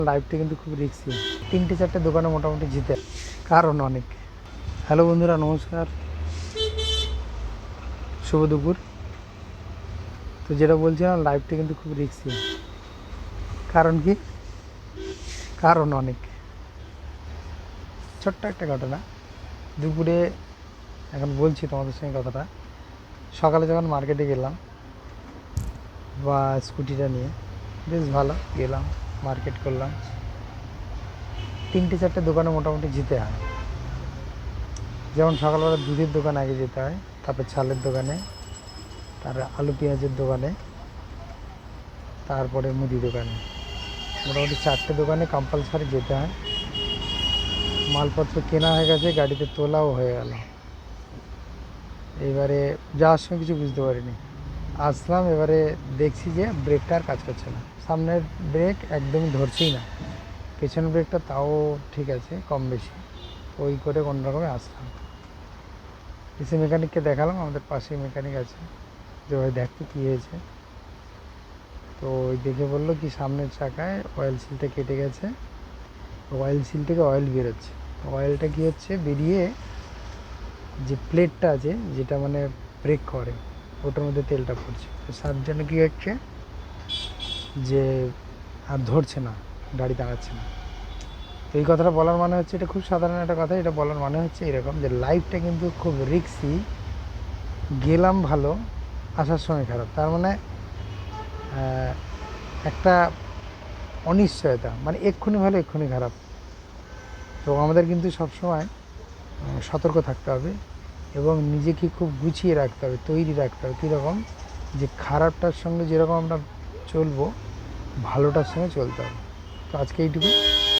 লাইফটা কিন্তু খুব রিস্কি। 3-4টে দোকানে মোটামুটি জিতে কারণ অনেক। হ্যালো বন্ধুরা, নমস্কার, শুভ দুপুর। তো যেটা বলছিলাম, লাইফটা কিন্তু খুব রিস্কি। কারণ কি? কারণ অনেক। ছোট্ট একটা ঘটনা। দুপুরে এখন বলছি তোমাদের সঙ্গে কথাটা। সকালে যখন মার্কেটে গেলাম বা স্কুটিটা নিয়ে, বেশ ভালো গেলাম, মার্কেট করলাম। 3-4টে দোকানে মোটামুটি যেতে হয়। যেমন সকালবেলা দুধের দোকানে আগে যেতে হয়, তারপর চালের দোকানে, তার আলু পেঁয়াজের দোকানে, তারপরে মুদি দোকানে। মোটামুটি 4টে দোকানে কম্পালসারি যেতে হয়। মালপত্র কেনা হয়ে গেছে, গাড়িতে তোলাও হয়ে গেল। এবারে যাওয়ার সময় কিছু বুঝতে পারিনি, আসলাম, এবারে দেখছি যে ব্রেকটা আর কাজ করছে না। সামনের ব্রেক একদমই ধরছেই না, পেছনের ব্রেকটা তাও ঠিক আছে, কম বেশি ওই করে কোনোরকমে আসলাম। এসে মেকানিককে দেখালাম, আমাদের পাশেই মেকানিক আছে, যে ভাই দেখতে কী হয়েছে। তো ওই দেখে বললো কি সামনের চাকায় অয়েল সিলটা কেটে গেছে, অয়েল সিল থেকে অয়েল বেরোচ্ছে। অয়েলটা কী হচ্ছে, বেরিয়ে যে প্লেটটা আছে, যেটা মানে ব্রেক করে, ওটার মধ্যে তেলটা পড়ছে। তো তার জন্য কী হচ্ছে যে আর ধরছে না, গাড়ি দাঁড়াচ্ছে না। তো এই কথাটা বলার মানে হচ্ছে, এটা খুব সাধারণ একটা কথা, এটা বলার মানে হচ্ছে এরকম যে লাইফটা কিন্তু খুব রিস্কি। গেলাম ভালো, আসার সময় খারাপ, তার মানে একটা অনিশ্চয়তা, মানে এক্ষুনি ভালো এক্ষুনি খারাপ। তো আমাদের কিন্তু সবসময় সতর্ক থাকতে হবে এবং নিজেকে খুব গুছিয়ে রাখতে হবে, তৈরি রাখতে হবে। কীরকম, যে খারাপটার সঙ্গে যেরকম আমরা চলবো, ভালোটার সঙ্গে চলতে হবে। তো আজকে এইটুকু।